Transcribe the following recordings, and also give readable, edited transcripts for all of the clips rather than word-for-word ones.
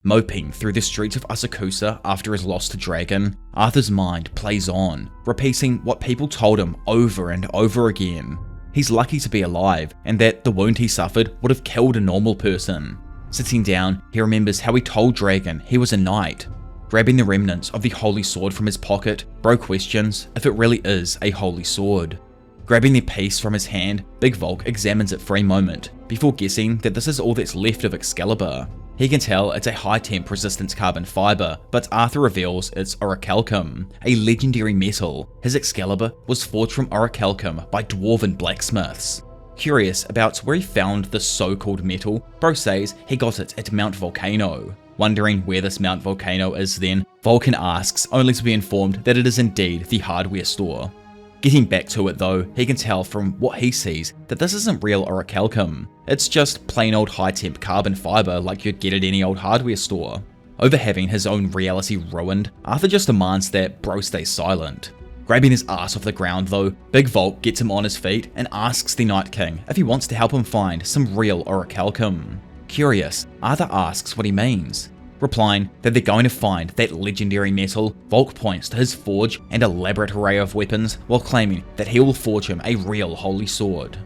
Moping through the streets of Asakusa after his loss to Dragon, Arthur's mind plays on, repeating what people told him over and over again. He's lucky to be alive, and that the wound he suffered would have killed a normal person. Sitting down, he remembers how he told Dragon he was a knight. Grabbing the remnants of the holy sword from his pocket, Bro questions if it really is a holy sword. Grabbing the piece from his hand, Big Volk examines it for a moment, before guessing that this is all that's left of Excalibur. He can tell it's a high-temp resistance carbon fiber, but Arthur reveals it's oricalum, a legendary metal. His Excalibur was forged from oricalum by dwarven blacksmiths. Curious about where he found this so-called metal, Bro says he got it at Mount Volcano. Wondering where this Mount Volcano is then, Vulcan asks, only to be informed that it is indeed the hardware store. Getting back to it though, he can tell from what he sees that this isn't real oricalum. It's just plain old high-temp carbon fiber like you'd get at any old hardware store. Over having his own reality ruined, Arthur just demands that Bro stay silent. Grabbing his ass off the ground though, Big Volk gets him on his feet and asks the Night King if he wants to help him find some real oricalum. Curious, Arthur asks what he means. Replying that they're going to find that legendary metal, Volk points to his forge and elaborate array of weapons while claiming that he will forge him a real holy sword.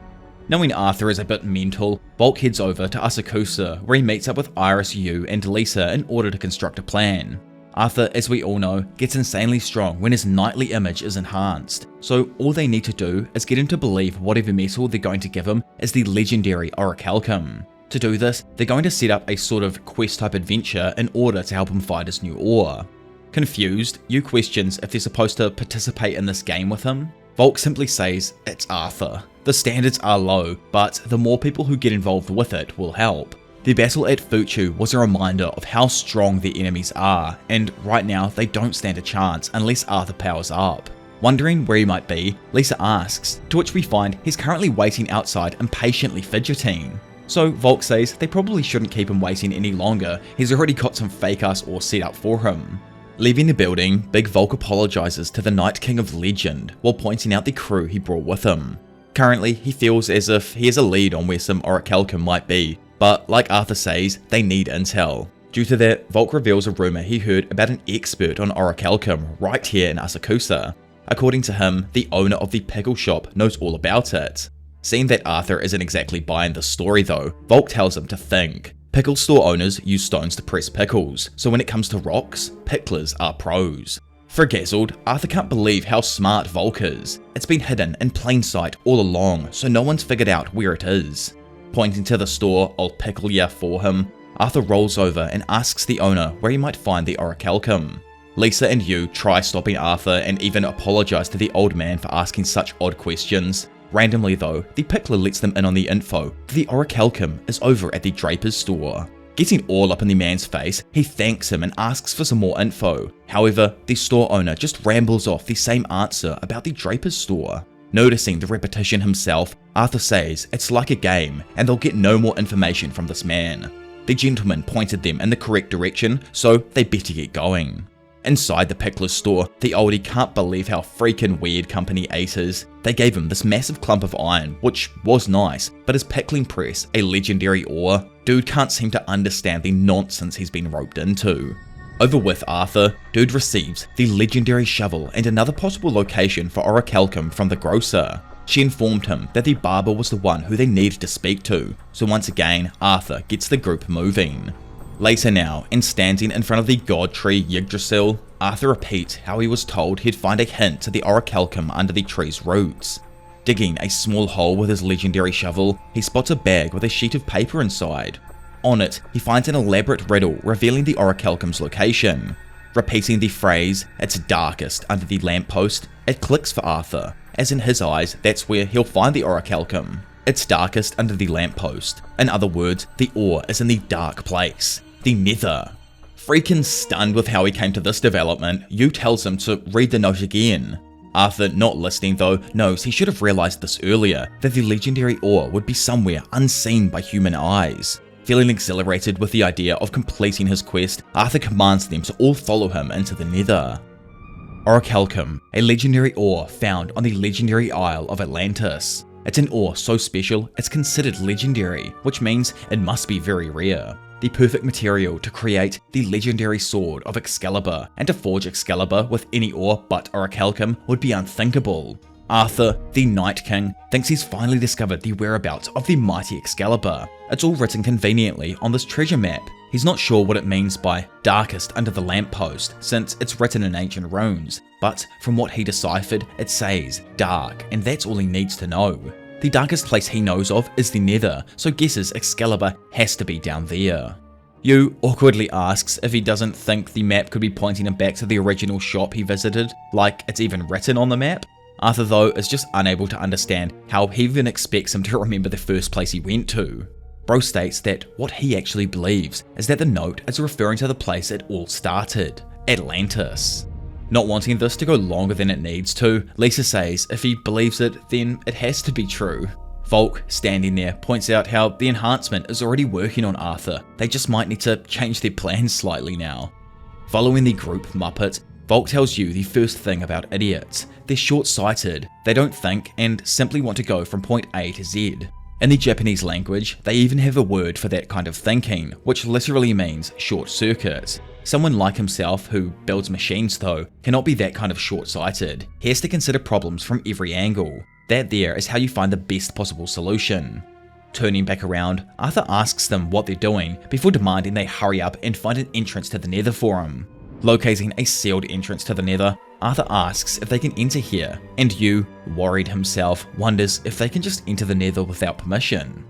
Knowing Arthur is a bit mental, Volk heads over to Asakusa where he meets up with Iris, Yu and Lisa in order to construct a plan. Arthur, as we all know, gets insanely strong when his knightly image is enhanced, so all they need to do is get him to believe whatever metal they're going to give him is the legendary oricalum. To do this, they're going to set up a sort of quest-type adventure in order to help him find his new ore. Confused, Yu questions if they're supposed to participate in this game with him. Volk simply says it's Arthur. The standards are low, but the more people who get involved with it will help. The battle at Fuchu was a reminder of how strong the enemies are, and right now they don't stand a chance unless Arthur powers up. Wondering where he might be, Lisa asks, to which we find he's currently waiting outside impatiently fidgeting. So Volk says they probably shouldn't keep him waiting any longer, he's already got some fake ass ore set up for him. Leaving the building, Big Volk apologizes to the Night King of Legend while pointing out the crew he brought with him. Currently, he feels as if he has a lead on where some oricalum might be, but like Arthur says, they need intel. Due to that, Volk reveals a rumor he heard about an expert on oricalum right here in Asakusa. According to him, the owner of the pickle shop knows all about it. Seeing that Arthur isn't exactly buying the story though, Volk tells him to think. Pickle store owners use stones to press pickles, so when it comes to rocks, picklers are pros. Frazzled, Arthur can't believe how smart Volk is. It's been hidden in plain sight all along, so no one's figured out where it is. Pointing to the store I'll pickle ya for him, Arthur rolls over and asks the owner where he might find the oricalum. Lisa and Yu try stopping Arthur and even apologize to the old man for asking such odd questions. Randomly though, the pickler lets them in on the info that the oricalum is over at the Draper's store. Getting all up in the man's face, he thanks him and asks for some more info. However, the store owner just rambles off the same answer about the Draper's store. Noticing the repetition himself, Arthur says it's like a game and they'll get no more information from this man. The gentleman pointed them in the correct direction, so they better get going. Inside the pickler's store, the oldie can't believe how freaking weird Company 8 is. They gave him this massive clump of iron, which was nice, but his pickling press, a legendary ore, dude can't seem to understand the nonsense he's been roped into. Over with Arthur, dude receives the legendary shovel and another possible location for oricalum from the grocer. She informed him that the barber was the one who they needed to speak to, so once again, Arthur gets the group moving. Later now, and standing in front of the god tree Yggdrasil, Arthur repeats how he was told he'd find a hint to the oricalum under the tree's roots. Digging a small hole with his legendary shovel, he spots a bag with a sheet of paper inside. On it, he finds an elaborate riddle revealing the oricalum's location. Repeating the phrase, "It's darkest under the lamppost," it clicks for Arthur, as in his eyes, that's where he'll find the oricalum. It's darkest under the lamppost. In other words, the ore is in the dark place, the Nether. Freaking stunned with how he came to this development, Yu tells him to read the note again. Arthur, not listening though, knows he should have realized this earlier, that the legendary ore would be somewhere unseen by human eyes. Feeling exhilarated with the idea of completing his quest, Arthur commands them to all follow him into the Nether. Oricalum, a legendary ore found on the legendary Isle of Atlantis. It's an ore so special, it's considered legendary, which means it must be very rare. the perfect material to create the legendary sword of Excalibur, and to forge Excalibur with any ore but oricalum would be unthinkable. Arthur, the Night King, thinks he's finally discovered the whereabouts of the mighty Excalibur. It's all written conveniently on this treasure map. He's not sure what it means by darkest under the lamppost, since it's written in ancient runes, but from what he deciphered, it says dark, and that's all he needs to know. The darkest place he knows of is the Nether, so guesses Excalibur has to be down there. Yu awkwardly asks if he doesn't think the map could be pointing him back to the original shop he visited, like it's even written on the map. Arthur though is just unable to understand how he even expects him to remember the first place he went to. Bro states that what he actually believes is that the note is referring to the place it all started, Atlantis. Not wanting this to go longer than it needs to, Lisa says if he believes it, then it has to be true. Volk, standing there, points out how the enhancement is already working on Arthur, they just might need to change their plans slightly now. Following the group Muppet, Volk tells you the first thing about idiots. They're short-sighted, they don't think, and simply want to go from point A to Z. In the Japanese language, they even have a word for that kind of thinking, which literally means short circuit. Someone like himself, who builds machines though, cannot be that kind of short-sighted. He has to consider problems from every angle. That there is how you find the best possible solution. Turning back around, Arthur asks them what they're doing before demanding they hurry up and find an entrance to the Nether for him. Locating a sealed entrance to the Nether, Arthur asks if they can enter here, and Yu, worried himself, wonders if they can just enter the Nether without permission.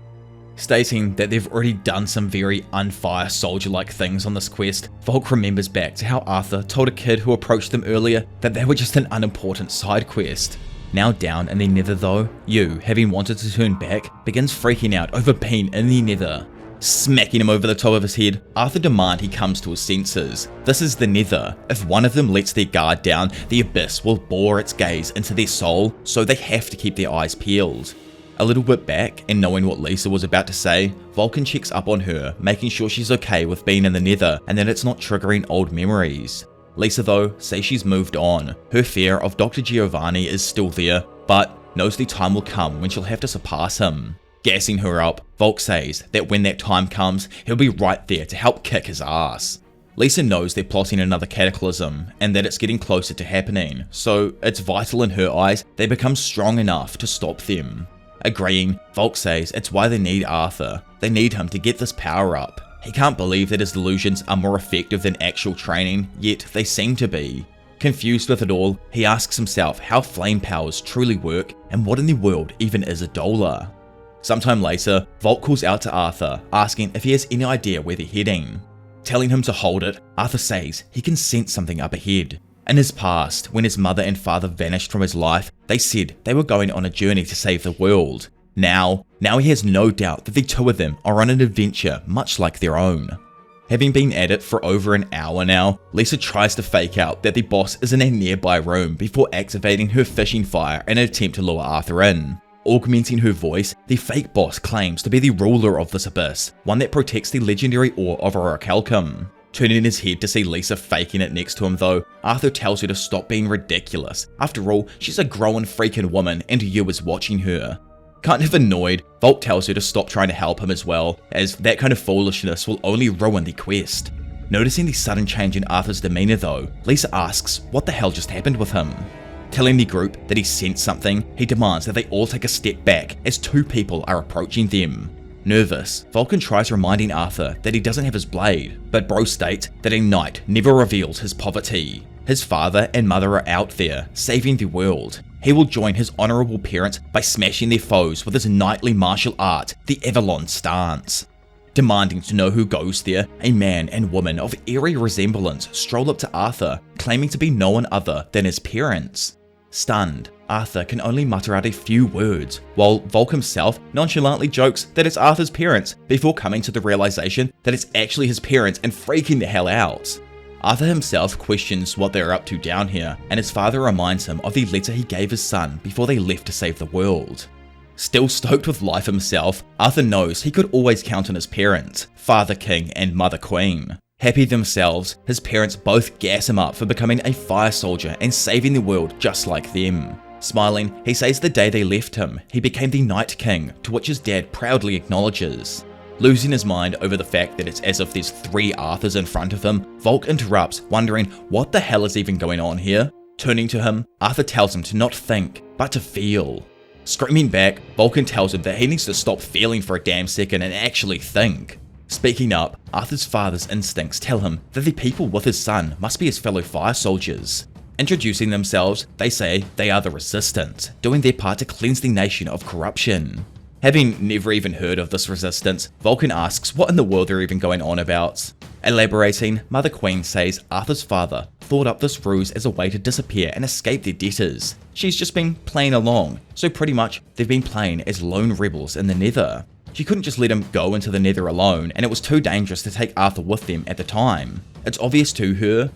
Stating that they've already done some very unfire soldier-like things on this quest, Volk remembers back to how Arthur told a kid who approached them earlier that they were just an unimportant side quest. Now down in the Nether though, Yu, having wanted to turn back, begins freaking out over being in the Nether. Smacking him over the top of his head, Arthur demands he comes to his senses. This is the Nether. If one of them lets their guard down, the abyss will bore its gaze into their soul, so they have to keep their eyes peeled. A little bit back, and knowing what Lisa was about to say, Vulcan checks up on her, making sure she's okay with being in the Nether and that it's not triggering old memories. Lisa though says she's moved on. Her fear of Dr. Giovanni is still there, but knows the time will come when she'll have to surpass him. Gassing her up, Volk says that when that time comes, he'll be right there to help kick his ass. Lisa knows they're plotting another cataclysm, and that it's getting closer to happening, so it's vital in her eyes they become strong enough to stop them. Agreeing, Volk says it's why they need Arthur. They need him to get this power up. He can't believe that his delusions are more effective than actual training, yet they seem to be. Confused with it all, he asks himself how flame powers truly work, and what in the world even is a dollar. Sometime later, Volk calls out to Arthur, asking if he has any idea where they're heading. Telling him to hold it, Arthur says he can sense something up ahead. In his past, when his mother and father vanished from his life, they said they were going on a journey to save the world. Now he has no doubt that the two of them are on an adventure much like their own. Having been at it for over an hour now, Lisa tries to fake out that the boss is in a nearby room before activating her fishing fire in an attempt to lure Arthur in. Augmenting her voice, the fake boss claims to be the ruler of this abyss, one that protects the legendary ore of oricalum. Turning his head to see Lisa faking it next to him though, Arthur tells her to stop being ridiculous. After all, she's a grown freaking woman and Yu is watching her. Kind of annoyed, Volk tells her to stop trying to help him as well, as that kind of foolishness will only ruin the quest. Noticing the sudden change in Arthur's demeanor though, Lisa asks what the hell just happened with him. Telling the group that he sensed something, he demands that they all take a step back as two people are approaching them. Nervous, Vulcan tries reminding Arthur that he doesn't have his blade, but Bro states that a knight never reveals his poverty. His father and mother are out there, saving the world. He will join his honourable parents by smashing their foes with his knightly martial art, the Avalon stance. Demanding to know who goes there, a man and woman of eerie resemblance stroll up to Arthur, claiming to be no one other than his parents. Stunned, Arthur can only mutter out a few words, while Volk himself nonchalantly jokes that it's Arthur's parents before coming to the realization that it's actually his parents and freaking the hell out. Arthur himself questions what they're up to down here, and his father reminds him of the letter he gave his son before they left to save the world. Still stoked with life himself, Arthur knows he could always count on his parents, Father King and Mother Queen. Happy themselves, his parents both gas him up for becoming a fire soldier and saving the world just like them. Smiling, he says the day they left him, he became the Night King, to which his dad proudly acknowledges. Losing his mind over the fact that it's as if there's 3 Arthurs in front of him, Volk interrupts, wondering what the hell is even going on here. Turning to him, Arthur tells him to not think, but to feel. Screaming back, Vulcan tells him that he needs to stop feeling for a damn second and actually think. Speaking up, Arthur's father's instincts tell him that the people with his son must be his fellow fire soldiers. Introducing themselves, they say they are the Resistance, doing their part to cleanse the nation of corruption. Having never even heard of this resistance, Vulcan asks what in the world they're even going on about. Elaborating, Mother Queen says Arthur's father thought up this ruse as a way to disappear and escape their debtors. She's just been playing along, so pretty much they've been playing as lone rebels in the Nether. She couldn't just let him go into the Nether alone, and it was too dangerous to take Arthur with them at the time. It's obvious to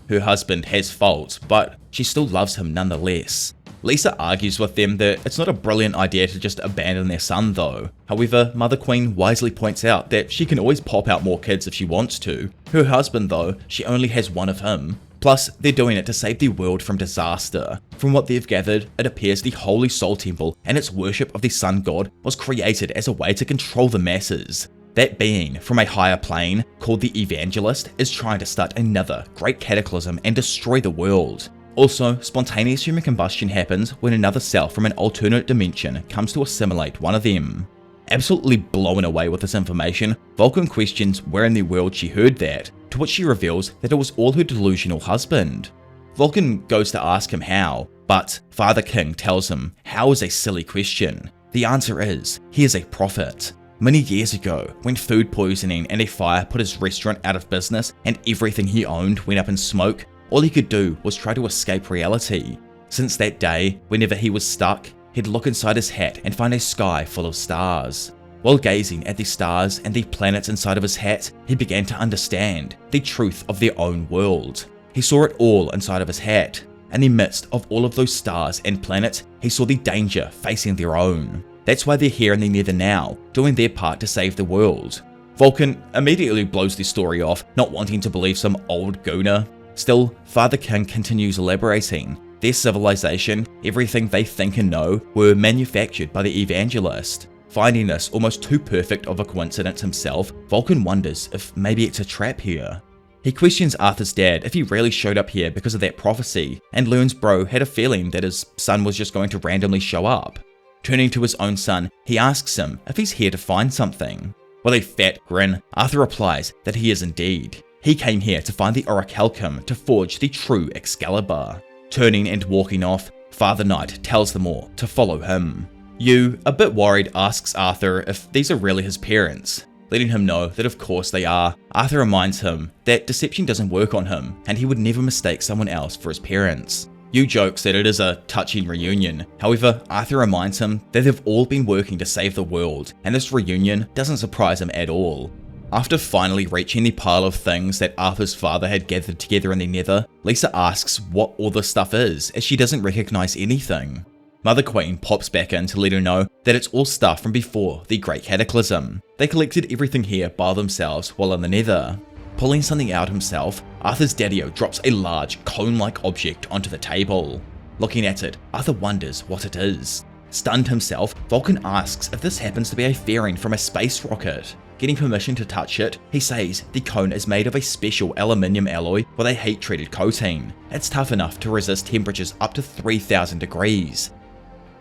her husband has faults, but she still loves him nonetheless. Lisa argues with them that it's not a brilliant idea to just abandon their son though. However, Mother Queen wisely points out that she can always pop out more kids if she wants to. Her husband though, she only has one of him. Plus, they're doing it to save the world from disaster. From what they've gathered, it appears the Holy Soul Temple and its worship of the Sun God was created as a way to control the masses. That being from a higher plane, called the Evangelist, is trying to start another great cataclysm and destroy the world. Also, spontaneous human combustion happens when another cell from an alternate dimension comes to assimilate one of them. Absolutely blown away with this information, Vulcan questions where in the world she heard that, to which she reveals that it was all her delusional husband. Vulcan goes to ask him how, but Father King tells him how is a silly question. The answer is, he is a prophet. Many years ago, when food poisoning and a fire put his restaurant out of business and everything he owned went up in smoke, all he could do was try to escape reality. Since that day, whenever he was stuck, he'd look inside his hat and find a sky full of stars. While gazing at the stars and the planets inside of his hat, he began to understand the truth of their own world. He saw it all inside of his hat. In the midst of all of those stars and planets, he saw the danger facing their own. That's why they're here in the Nether now, doing their part to save the world. Vulcan immediately blows the story off, not wanting to believe some old gooner. Still, Father King continues elaborating. Their civilization, everything they think and know, were manufactured by the Evangelist. Finding this almost too perfect of a coincidence himself, Vulcan wonders if maybe it's a trap here. He questions Arthur's dad if he really showed up here because of that prophecy, and learns Bro had a feeling that his son was just going to randomly show up. Turning to his own son, he asks him if he's here to find something. With a fat grin, Arthur replies that he is indeed. He came here to find the oricalum to forge the true Excalibur. Turning and walking off, Father Knight tells them all to follow him. Yu, a bit worried, asks Arthur if these are really his parents. Letting him know that of course they are, Arthur reminds him that deception doesn't work on him and he would never mistake someone else for his parents. Yu jokes that it is a touching reunion. However, Arthur reminds him that they've all been working to save the world, and this reunion doesn't surprise him at all. After finally reaching the pile of things that Arthur's father had gathered together in the Nether, Lisa asks what all this stuff is, as she doesn't recognize anything. Mother Queen pops back in to let her know that it's all stuff from before the Great Cataclysm. They collected everything here by themselves while in the Nether. Pulling something out himself, Arthur's daddy-o drops a large cone-like object onto the table. Looking at it, Arthur wonders what it is. Stunned himself, Vulcan asks if this happens to be a fairing from a space rocket. Getting permission to touch it, he says the cone is made of a special aluminium alloy with a heat-treated coating. It's tough enough to resist temperatures up to 3000 degrees.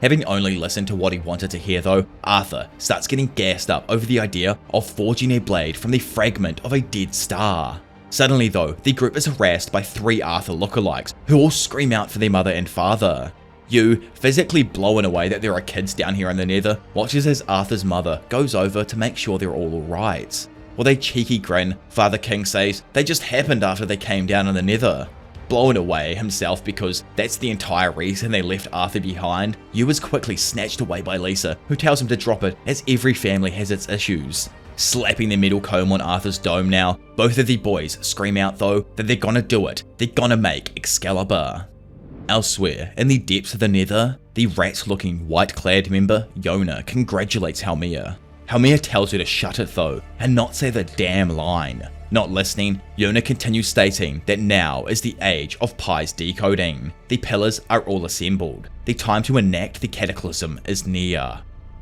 Having only listened to what he wanted to hear though, Arthur starts getting gassed up over the idea of forging a blade from the fragment of a dead star. Suddenly though, the group is harassed by 3 Arthur lookalikes who all scream out for their mother and father. Yu, physically blown away that there are kids down here in the Nether, watches as Arthur's mother goes over to make sure they're all alright. With a cheeky grin, Father King says they just happened after they came down in the Nether. Blown away himself because that's the entire reason they left Arthur behind, Yu is quickly snatched away by Lisa, who tells him to drop it as every family has its issues. Slapping the metal comb on Arthur's dome now, both of the boys scream out though that they're gonna do it, they're gonna make Excalibur. Elsewhere, in the depths of the Nether, the rat-looking white-clad member, Yona, congratulates Halmia. Halmia tells her to shut it though, and not say the damn line. Not listening, Yona continues stating that now is the age of Pi's decoding. The pillars are all assembled. The time to enact the cataclysm is near.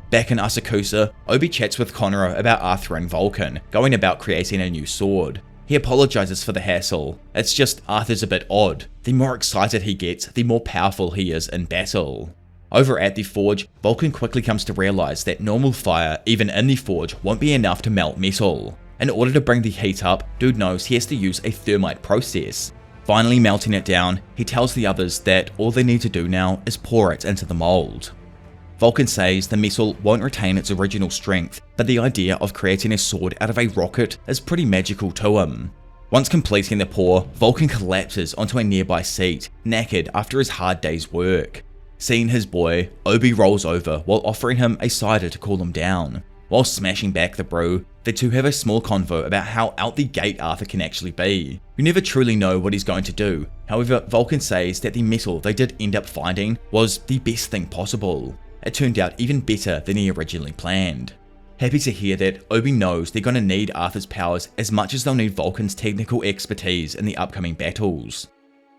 Back in Asakusa, Obi chats with Konoro about Arthur and Vulcan going about creating a new sword. He apologizes for the hassle. It's just Arthur's a bit odd. The more excited he gets, the more powerful he is in battle. Over at the forge, Vulcan quickly comes to realize that normal fire, even in the forge, won't be enough to melt metal. In order to bring the heat up, dude knows he has to use a thermite process. Finally melting it down, he tells the others that all they need to do now is pour it into the mold. Vulcan says the metal won't retain its original strength, but the idea of creating a sword out of a rocket is pretty magical to him. Once completing the pour, Vulcan collapses onto a nearby seat, knackered after his hard day's work. Seeing his boy, Obi rolls over while offering him a cider to cool him down. While smashing back the brew, the two have a small convo about how out the gate Arthur can actually be. You never truly know what he's going to do. However, Vulcan says that the metal they did end up finding was the best thing possible. It turned out even better than he originally planned. Happy to hear that Obi knows they're going to need Arthur's powers as much as they'll need Vulcan's technical expertise in the upcoming battles.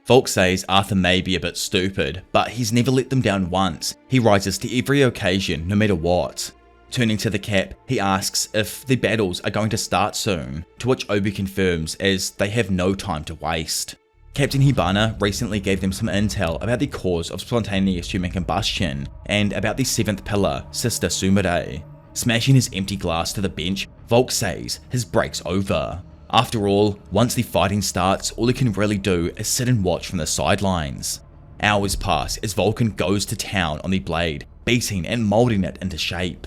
Vulc says Arthur may be a bit stupid, but he's never let them down once. He rises to every occasion, no matter what. Turning to the Cap, he asks if the battles are going to start soon, to which Obi confirms as they have no time to waste. Captain Hibana recently gave them some intel about the cause of spontaneous human combustion, and about the 7th pillar, Sister Sumire. Smashing his empty glass to the bench, Vulc says his break's over. After all, once the fighting starts, all he can really do is sit and watch from the sidelines. Hours pass as Vulcan goes to town on the blade, beating and moulding it into shape.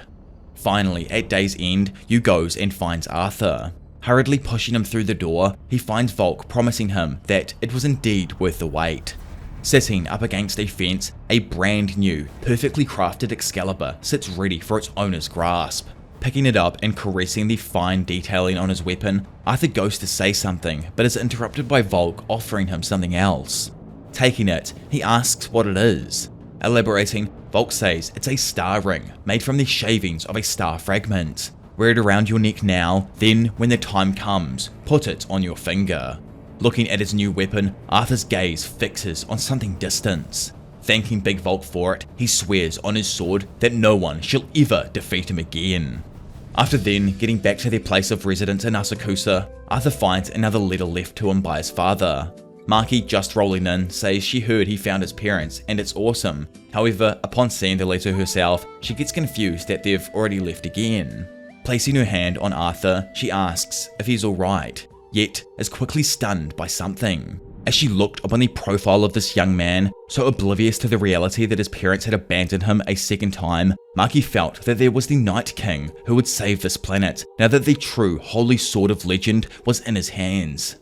Finally, at day's end, Yu goes and finds Arthur. Hurriedly pushing him through the door, he finds Vulc promising him that it was indeed worth the wait. Sitting up against a fence, a brand new, perfectly crafted Excalibur sits ready for its owner's grasp. Picking it up and caressing the fine detailing on his weapon, Arthur goes to say something, but is interrupted by Vulc offering him something else. Taking it, he asks what it is. Elaborating, Vulc says it's a star ring, made from the shavings of a star fragment. Wear it around your neck now, then when the time comes, put it on your finger. Looking at his new weapon, Arthur's gaze fixes on something distant. Thanking Big Vulc for it, he swears on his sword that no one shall ever defeat him again. After then getting back to their place of residence in Asakusa, Arthur finds another letter left to him by his father. Maki, just rolling in, says she heard he found his parents and it's awesome. However, upon seeing the letter herself, she gets confused that they've already left again. Placing her hand on Arthur, she asks if he's alright, yet is quickly stunned by something. As she looked upon the profile of this young man, so oblivious to the reality that his parents had abandoned him a second time, Maki felt that there was the Night King who would save this planet, now that the true holy sword of legend was in his hands.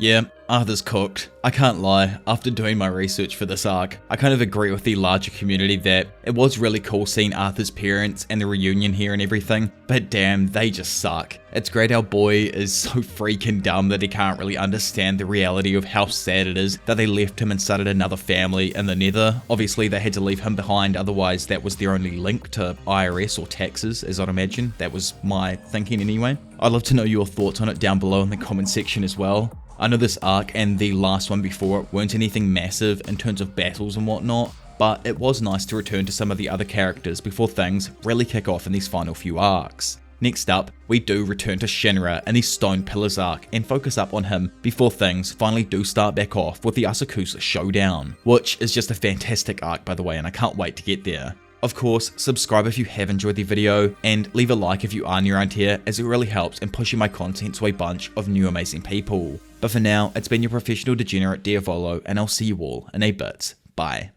Yeah, Arthur's cooked. I can't lie, after doing my research for this arc, I kind of agree with the larger community that it was really cool seeing Arthur's parents and the reunion here and everything, but damn, they just suck. It's great our boy is so freaking dumb that he can't really understand the reality of how sad it is that they left him and started another family in the Nether. Obviously they had to leave him behind, otherwise that was their only link to IRS or taxes, as I'd imagine. That was my thinking anyway. I'd love to know your thoughts on it down below in the comment section as well. I know this arc and the last one before it weren't anything massive in terms of battles and whatnot, but it was nice to return to some of the other characters before things really kick off in these final few arcs. Next up, we do return to Shinra in the Stone Pillars arc and focus up on him before things finally do start back off with the Asakusa showdown, which is just a fantastic arc by the way, and I can't wait to get there. Of course, subscribe if you have enjoyed the video, and leave a like if you are new around here, as it really helps in pushing my content to a bunch of new amazing people. But for now, it's been your professional degenerate Diavolo, and I'll see you all in a bit. Bye.